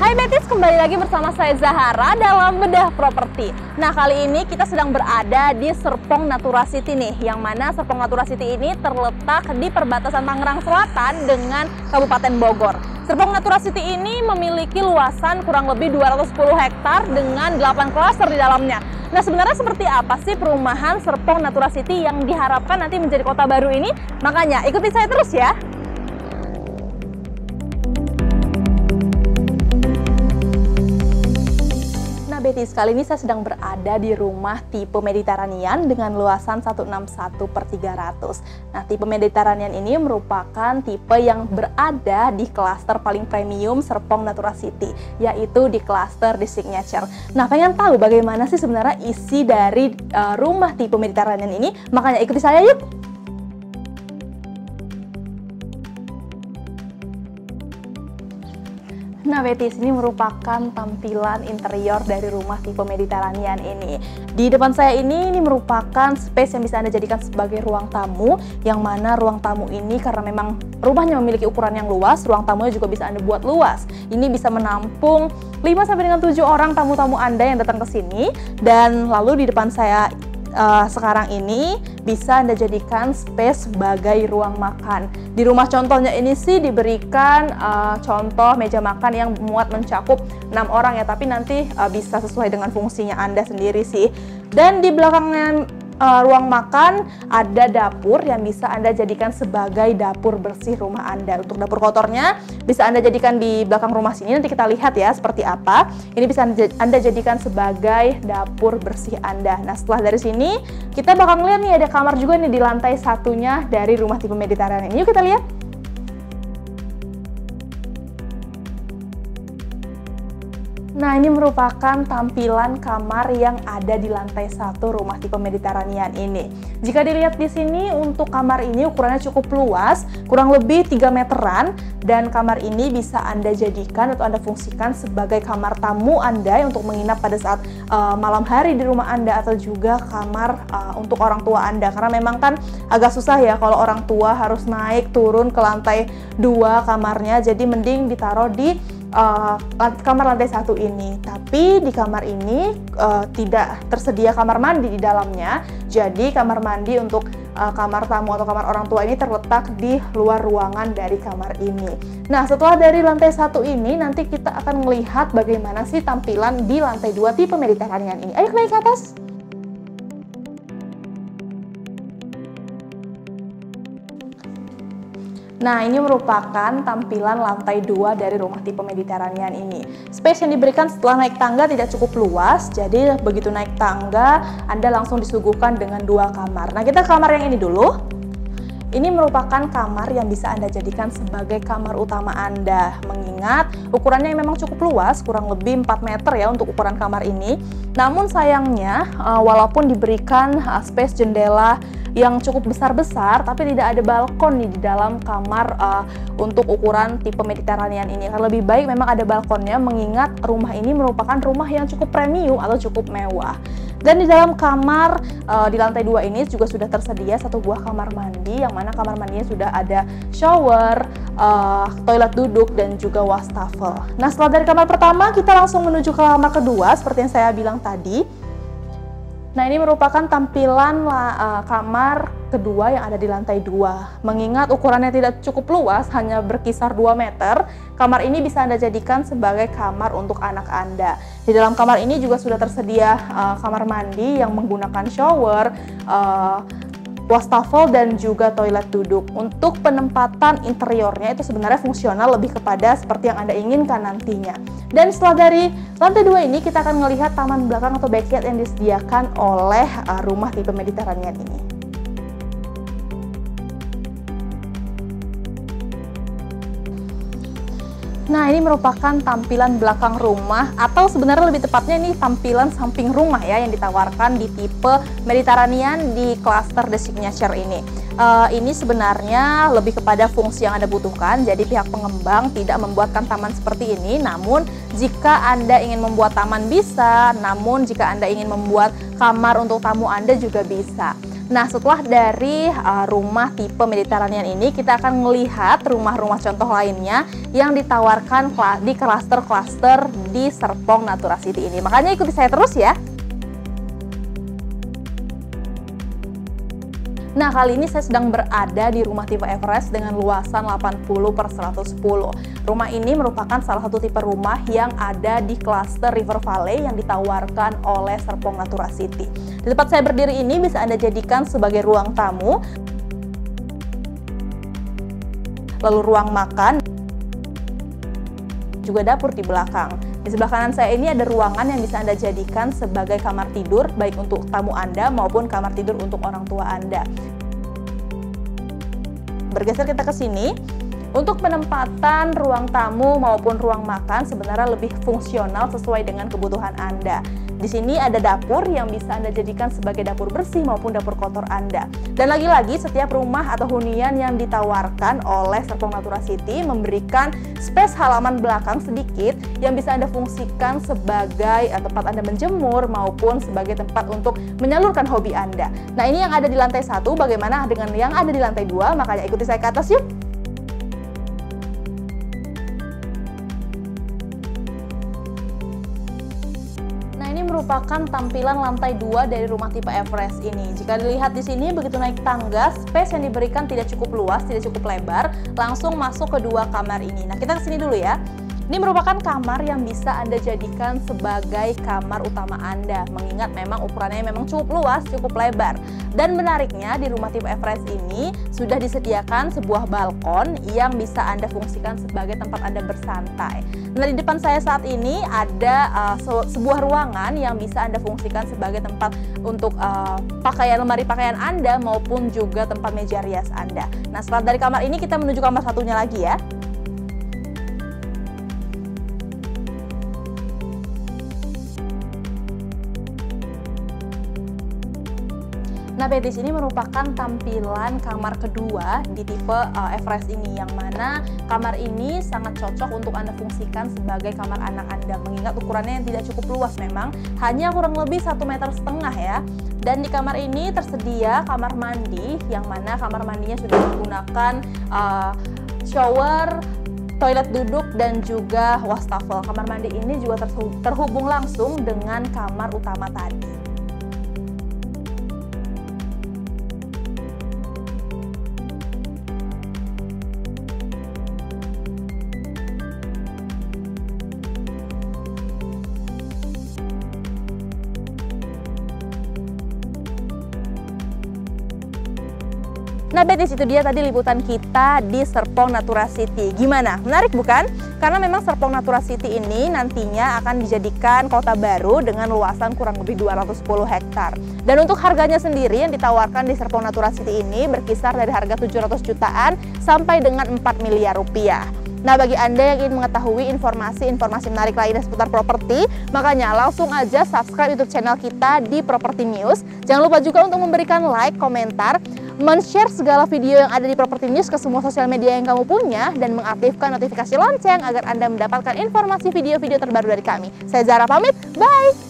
Hai Betis, kembali lagi bersama saya Zahara dalam Bedah Properti. Nah, kali ini kita sedang berada di Serpong Natura City nih, yang mana Serpong Natura City ini terletak di perbatasan Tangerang Selatan dengan Kabupaten Bogor. Serpong Natura City ini memiliki luasan kurang lebih 210 hektar dengan 8 klaster di dalamnya. Nah, sebenarnya seperti apa sih perumahan Serpong Natura City yang diharapkan nanti menjadi kota baru ini? Makanya ikuti saya terus ya. Betis, kali ini saya sedang berada di rumah tipe Mediterranean dengan luasan 161/300. Nah, tipe Mediterranean ini merupakan tipe yang berada di klaster paling premium Serpong Natura City, yaitu di klaster di Signature. Nah, pengen tahu bagaimana sih sebenarnya isi dari rumah tipe Mediterranean ini? Makanya ikuti saya yuk! Nah Betis, ini merupakan tampilan interior dari rumah tipe Mediterranean ini. Di depan saya ini merupakan space yang bisa Anda jadikan sebagai ruang tamu, yang mana ruang tamu ini karena memang rumahnya memiliki ukuran yang luas, ruang tamunya juga bisa Anda buat luas. Ini bisa menampung 5-7 orang tamu-tamu Anda yang datang ke sini. Dan lalu di depan saya sekarang ini bisa Anda jadikan space sebagai ruang makan. Di rumah contohnya ini sih diberikan contoh meja makan yang muat mencakup 6 orang ya, tapi nanti bisa sesuai dengan fungsinya Anda sendiri sih. Dan di belakangnya ruang makan ada dapur yang bisa Anda jadikan sebagai dapur bersih rumah Anda. Untuk dapur kotornya bisa Anda jadikan di belakang rumah sini, nanti kita lihat ya seperti apa. Ini bisa Anda jadikan sebagai dapur bersih Anda. Nah, setelah dari sini kita bakal ngeliat nih ada kamar juga nih di lantai satunya dari rumah tipe Mediterranean. Yuk kita lihat. Nah, ini merupakan tampilan kamar yang ada di lantai 1 rumah tipe Mediterranean ini. Jika dilihat di sini, untuk kamar ini ukurannya cukup luas, kurang lebih 3 meteran, dan kamar ini bisa Anda jadikan atau Anda fungsikan sebagai kamar tamu Anda untuk menginap pada saat malam hari di rumah Anda, atau juga kamar untuk orang tua Anda. Karena memang kan agak susah ya kalau orang tua harus naik turun ke lantai 2 kamarnya, jadi mending ditaruh di kamar lantai 1 ini. Tapi di kamar ini tidak tersedia kamar mandi di dalamnya. Jadi kamar mandi untuk kamar tamu atau kamar orang tua ini terletak di luar ruangan dari kamar ini. Nah, setelah dari lantai 1 ini, nanti kita akan melihat bagaimana sih tampilan di lantai 2 tipe Mediterranean ini. Ayo naik ke atas. Nah, ini merupakan tampilan lantai 2 dari rumah tipe Mediterranean ini. Space yang diberikan setelah naik tangga tidak cukup luas, jadi begitu naik tangga, Anda langsung disuguhkan dengan 2 kamar. Nah, kita ke kamar yang ini dulu. Ini merupakan kamar yang bisa Anda jadikan sebagai kamar utama Anda. Mengingat ukurannya yang memang cukup luas, kurang lebih 4 meter ya untuk ukuran kamar ini. Namun sayangnya, walaupun diberikan space jendela yang cukup besar-besar, tapi tidak ada balkon nih di dalam kamar untuk ukuran tipe Mediterranean ini. Karena lebih baik memang ada balkonnya, mengingat rumah ini merupakan rumah yang cukup premium atau cukup mewah. Dan di dalam kamar di lantai 2 ini juga sudah tersedia 1 buah kamar mandi, yang mana kamar mandinya sudah ada shower, toilet duduk, dan juga wastafel. Nah, setelah dari kamar pertama, kita langsung menuju ke kamar kedua seperti yang saya bilang tadi. Nah, ini merupakan tampilan kamar kedua yang ada di lantai 2. Mengingat ukurannya tidak cukup luas, hanya berkisar 2 meter, kamar ini bisa Anda jadikan sebagai kamar untuk anak Anda. Di dalam kamar ini juga sudah tersedia kamar mandi yang menggunakan shower, wastafel, dan juga toilet duduk. Untuk penempatan interiornya itu sebenarnya fungsional, lebih kepada seperti yang Anda inginkan nantinya. Dan setelah dari lantai 2 ini, kita akan melihat taman belakang atau backyard yang disediakan oleh rumah tipe Mediterranean ini. Nah, ini merupakan tampilan belakang rumah, atau sebenarnya lebih tepatnya ini tampilan samping rumah ya, yang ditawarkan di tipe Mediterranean di klaster The Signature ini. Ini sebenarnya lebih kepada fungsi yang Anda butuhkan, jadi pihak pengembang tidak membuatkan taman seperti ini. Namun jika Anda ingin membuat taman bisa, namun jika Anda ingin membuat kamar untuk tamu Anda juga bisa. Nah, setelah dari rumah tipe Mediterranean ini, kita akan melihat rumah-rumah contoh lainnya yang ditawarkan di klaster-klaster di Serpong Natura City ini. Makanya ikuti saya terus ya. Nah, kali ini saya sedang berada di rumah tipe Everest dengan luasan 80/110. Rumah ini merupakan salah satu tipe rumah yang ada di klaster River Valley yang ditawarkan oleh Serpong Natura City. Di tempat saya berdiri ini bisa Anda jadikan sebagai ruang tamu, lalu ruang makan, juga dapur di belakang. Di sebelah kanan saya ini ada ruangan yang bisa Anda jadikan sebagai kamar tidur, baik untuk tamu Anda maupun kamar tidur untuk orang tua Anda. Bergeser kita ke sini, untuk penempatan ruang tamu maupun ruang makan sebenarnya lebih fungsional sesuai dengan kebutuhan Anda. Di sini ada dapur yang bisa Anda jadikan sebagai dapur bersih maupun dapur kotor Anda. Dan lagi-lagi setiap rumah atau hunian yang ditawarkan oleh Serpong Natura City memberikan space halaman belakang sedikit yang bisa Anda fungsikan sebagai tempat Anda menjemur maupun sebagai tempat untuk menyalurkan hobi Anda. Nah, ini yang ada di lantai 1, bagaimana dengan yang ada di lantai 2? Makanya ikuti saya ke atas yuk. Merupakan tampilan lantai 2 dari rumah tipe Everest ini. Jika dilihat di sini, begitu naik tangga, space yang diberikan tidak cukup luas, tidak cukup lebar, langsung masuk ke 2 kamar ini. Nah, kita kesini dulu ya. Ini merupakan kamar yang bisa Anda jadikan sebagai kamar utama Anda, mengingat memang ukurannya memang cukup luas, cukup lebar. Dan menariknya, di rumah tipe Everest ini sudah disediakan sebuah balkon yang bisa Anda fungsikan sebagai tempat Anda bersantai. Nah, di depan saya saat ini ada sebuah ruangan yang bisa Anda fungsikan sebagai tempat untuk lemari pakaian Anda maupun juga tempat meja rias Anda. Nah, setelah dari kamar ini kita menuju kamar satunya lagi ya. Nah, di sini merupakan tampilan kamar kedua di tipe Everest ini, yang mana kamar ini sangat cocok untuk Anda fungsikan sebagai kamar anak Anda, mengingat ukurannya yang tidak cukup luas memang, hanya kurang lebih 1,5 meter ya. Dan di kamar ini tersedia kamar mandi, yang mana kamar mandinya sudah menggunakan shower, toilet duduk, dan juga wastafel. Kamar mandi ini juga terhubung langsung dengan kamar utama tadi. Nah, Betis, itu dia tadi liputan kita di Serpong Natura City. Gimana? Menarik bukan? Karena memang Serpong Natura City ini nantinya akan dijadikan kota baru dengan luasan kurang lebih 210 hektar. Dan untuk harganya sendiri yang ditawarkan di Serpong Natura City ini berkisar dari harga 700 jutaan sampai dengan 4 miliar rupiah. Nah, bagi Anda yang ingin mengetahui informasi-informasi menarik lainnya seputar properti, makanya langsung aja subscribe YouTube channel kita di Property News. Jangan lupa juga untuk memberikan like, komentar, men-share segala video yang ada di Property News ke semua sosial media yang kamu punya, dan mengaktifkan notifikasi lonceng agar Anda mendapatkan informasi video-video terbaru dari kami. Saya Zara pamit, bye!